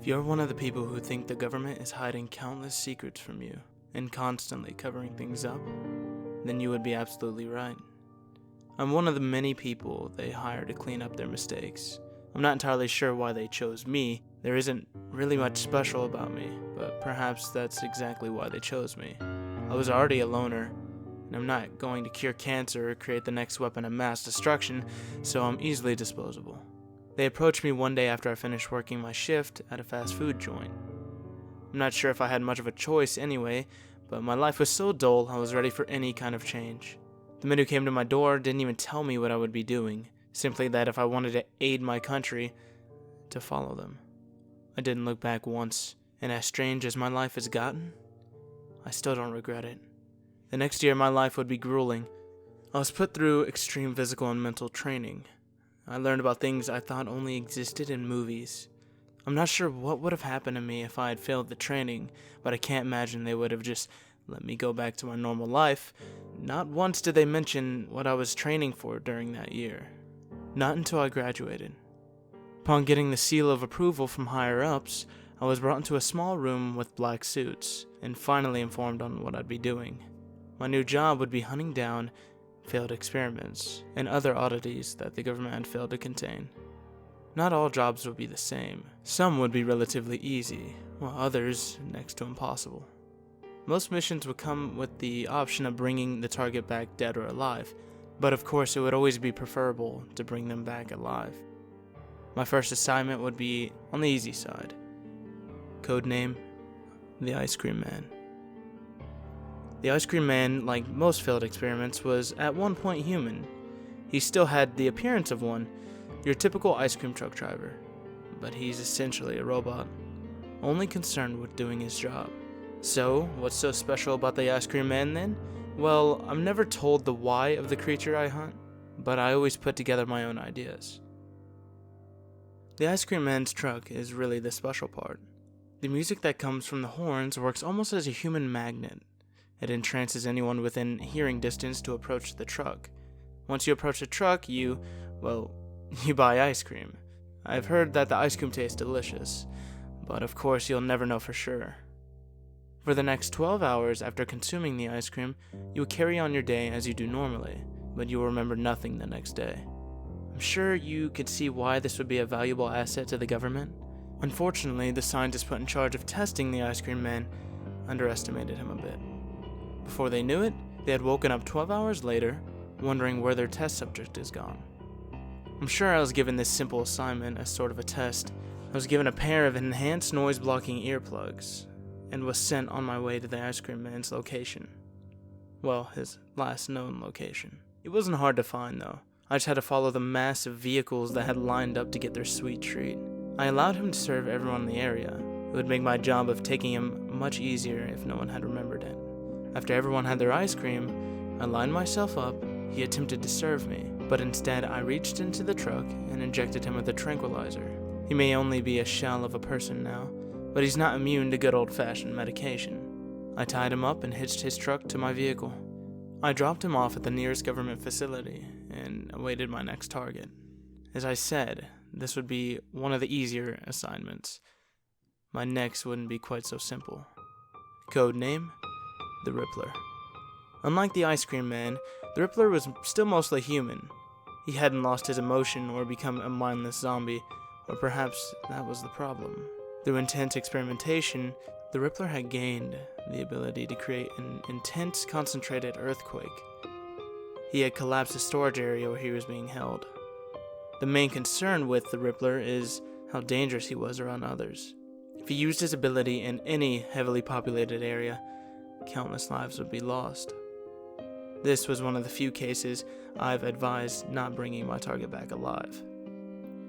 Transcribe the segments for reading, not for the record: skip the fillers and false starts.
If you're one of the people who think the government is hiding countless secrets from you and constantly covering things up, then you would be absolutely right. I'm one of the many people they hire to clean up their mistakes. I'm not entirely sure why they chose me. There isn't really much special about me, but perhaps that's exactly why they chose me. I was already a loner, and I'm not going to cure cancer or create the next weapon of mass destruction, so I'm easily disposable. They approached me one day after I finished working my shift at a fast food joint. I'm not sure if I had much of a choice anyway, but my life was so dull I was ready for any kind of change. The men who came to my door didn't even tell me what I would be doing, simply that if I wanted to aid my country, to follow them. I didn't look back once, and as strange as my life has gotten, I still don't regret it. The next year my life would be grueling. I was put through extreme physical and mental training. I learned about things I thought only existed in movies. I'm not sure what would have happened to me if I had failed the training, but I can't imagine they would have just let me go back to my normal life. Not once did they mention what I was training for during that year. Not until I graduated. Upon getting the seal of approval from higher-ups, I was brought into a small room with black suits, and finally informed on what I'd be doing. My new job would be hunting down failed experiments and other oddities that the government had failed to contain. Not all jobs would be the same. Some would be relatively easy, while others next to impossible. Most missions would come with the option of bringing the target back dead or alive, but of course it would always be preferable to bring them back alive. My first assignment would be on the easy side. Codename, the Ice Cream Man. The Ice Cream Man, like most failed experiments, was at one point human. He still had the appearance of one, your typical ice cream truck driver, but he's essentially a robot, only concerned with doing his job. So, what's so special about the Ice Cream Man then? Well, I'm never told the why of the creature I hunt, but I always put together my own ideas. The Ice Cream Man's truck is really the special part. The music that comes from the horns works almost as a human magnet. It entrances anyone within hearing distance to approach the truck. Once you approach the truck, you buy ice cream. I've heard that the ice cream tastes delicious, but of course you'll never know for sure. For the next 12 hours after consuming the ice cream, you will carry on your day as you do normally, but you will remember nothing the next day. I'm sure you could see why this would be a valuable asset to the government. Unfortunately, the scientists put in charge of testing the Ice Cream Man underestimated him a bit. Before they knew it, they had woken up 12 hours later, wondering where their test subject is gone. I'm sure I was given this simple assignment as sort of a test. I was given a pair of enhanced noise-blocking earplugs, and was sent on my way to the Ice Cream Man's location. Well, his last known location. It wasn't hard to find though. I just had to follow the massive vehicles that had lined up to get their sweet treat. I allowed him to serve everyone in the area. It would make my job of taking him much easier if no one had remembered it. After everyone had their ice cream, I lined myself up. He attempted to serve me, but instead I reached into the truck and injected him with a tranquilizer. He may only be a shell of a person now, but he's not immune to good old-fashioned medication. I tied him up and hitched his truck to my vehicle. I dropped him off at the nearest government facility and awaited my next target. As I said, this would be one of the easier assignments. My next wouldn't be quite so simple. Codename, the Rippler. Unlike the Ice Cream Man, the Rippler was still mostly human. He hadn't lost his emotion or become a mindless zombie, or perhaps that was the problem. Through intense experimentation, the Rippler had gained the ability to create an intense, concentrated earthquake. He had collapsed the storage area where he was being held. The main concern with the Rippler is how dangerous he was around others. If he used his ability in any heavily populated area, countless lives would be lost. This was one of the few cases I've advised not bringing my target back alive.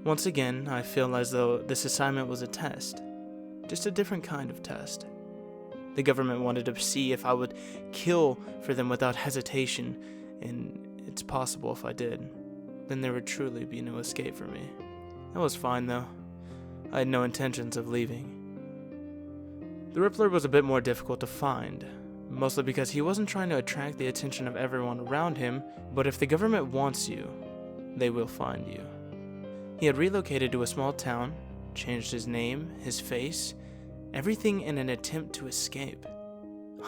Once again, I feel as though this assignment was a test. Just a different kind of test. The government wanted to see if I would kill for them without hesitation, and it's possible if I did. Then there would truly be no escape for me. That was fine though. I had no intentions of leaving. The Rippler was a bit more difficult to find, mostly because he wasn't trying to attract the attention of everyone around him, but if the government wants you, they will find you. He had relocated to a small town, changed his name, his face, everything in an attempt to escape.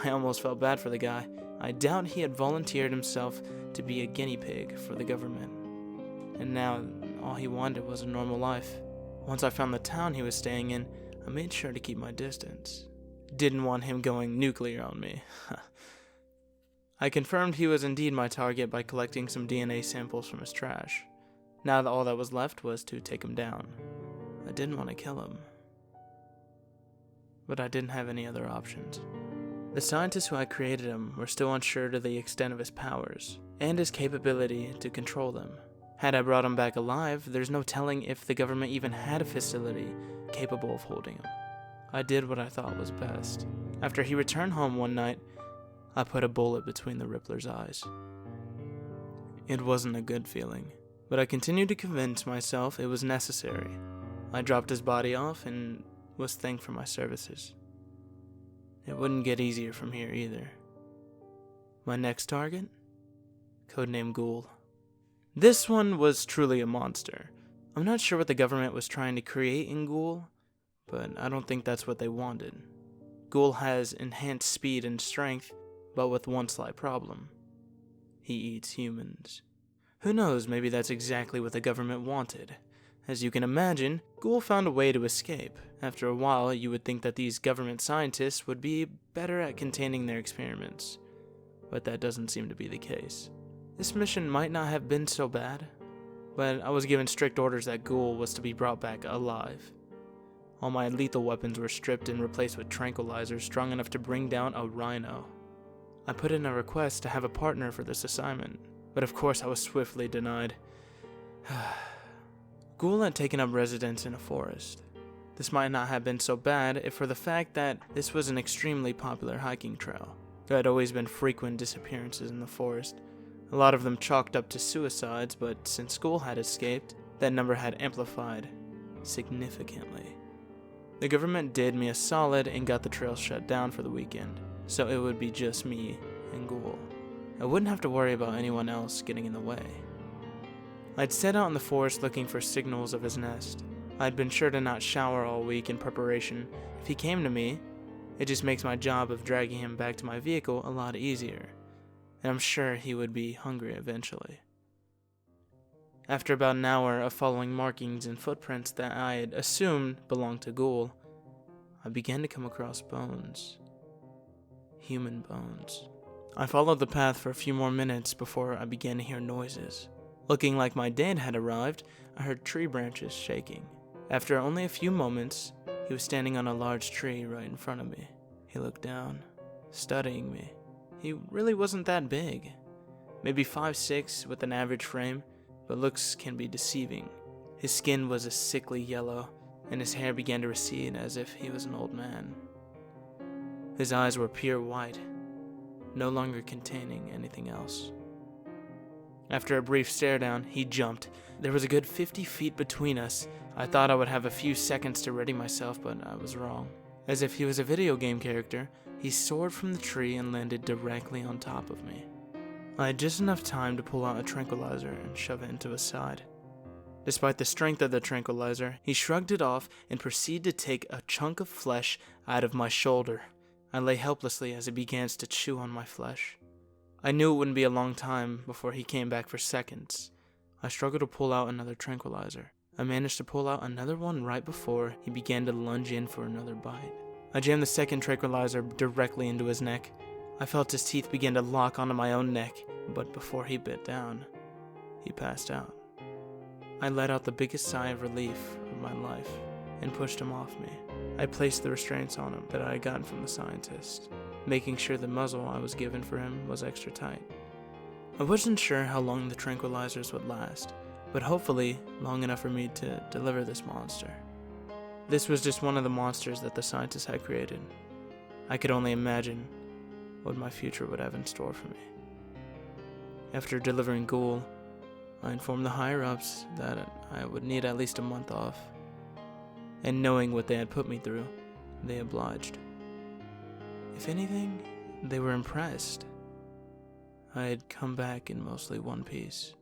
I almost felt bad for the guy. I doubt he had volunteered himself to be a guinea pig for the government. And now, all he wanted was a normal life. Once I found the town he was staying in, I made sure to keep my distance. Didn't want him going nuclear on me. I confirmed he was indeed my target by collecting some DNA samples from his trash. Now that all that was left was to take him down. I didn't want to kill him, but I didn't have any other options. The scientists who had created him were still unsure to the extent of his powers and his capability to control them. Had I brought him back alive, there's no telling if the government even had a facility capable of holding him. I did what I thought was best. After he returned home one night, I put a bullet between the Rippler's eyes. It wasn't a good feeling, but I continued to convince myself it was necessary. I dropped his body off and was thanked for my services. It wouldn't get easier from here either. My next target? Codename Ghoul. This one was truly a monster. I'm not sure what the government was trying to create in Ghoul, but I don't think that's what they wanted. Ghoul has enhanced speed and strength, but with one slight problem. He eats humans. Who knows, maybe that's exactly what the government wanted. As you can imagine, Ghoul found a way to escape. After a while, you would think that these government scientists would be better at containing their experiments, but that doesn't seem to be the case. This mission might not have been so bad, but I was given strict orders that Ghoul was to be brought back alive. All my lethal weapons were stripped and replaced with tranquilizers strong enough to bring down a rhino. I put in a request to have a partner for this assignment, but of course I was swiftly denied. Ghoul had taken up residence in a forest. This might not have been so bad if for the fact that this was an extremely popular hiking trail. There had always been frequent disappearances in the forest, a lot of them chalked up to suicides, but since Ghoul had escaped, that number had amplified significantly. The government did me a solid and got the trail shut down for the weekend, so it would be just me and Ghoul. I wouldn't have to worry about anyone else getting in the way. I'd set out in the forest looking for signals of his nest. I'd been sure to not shower all week in preparation. If he came to me, it just makes my job of dragging him back to my vehicle a lot easier, and I'm sure he would be hungry eventually. After about an hour of following markings and footprints that I had assumed belonged to Ghoul, I began to come across bones. Human bones. I followed the path for a few more minutes before I began to hear noises. Looking like my dad had arrived, I heard tree branches shaking. After only a few moments, he was standing on a large tree right in front of me. He looked down, studying me. He really wasn't that big. Maybe 5'6" with an average frame, but looks can be deceiving. His skin was a sickly yellow, and his hair began to recede as if he was an old man. His eyes were pure white, no longer containing anything else. After a brief stare down, he jumped. There was a good 50 feet between us. I thought I would have a few seconds to ready myself, but I was wrong. As if he was a video game character, he soared from the tree and landed directly on top of me. I had just enough time to pull out a tranquilizer and shove it into his side. Despite the strength of the tranquilizer, he shrugged it off and proceeded to take a chunk of flesh out of my shoulder. I lay helplessly as he began to chew on my flesh. I knew it wouldn't be a long time before he came back for seconds. I struggled to pull out another tranquilizer. I managed to pull out another one right before he began to lunge in for another bite. I jammed the second tranquilizer directly into his neck. I felt his teeth begin to lock onto my own neck, but before he bit down, he passed out. I let out the biggest sigh of relief of my life and pushed him off me. I placed the restraints on him that I had gotten from the scientist, making sure the muzzle I was given for him was extra tight. I wasn't sure how long the tranquilizers would last, but hopefully long enough for me to deliver this monster. This was just one of the monsters that the scientists had created. I could only imagine what my future would have in store for me. After delivering Ghoul, I informed the higher-ups that I would need at least a month off, and knowing what they had put me through, they obliged. If anything, they were impressed. I had come back in mostly one piece.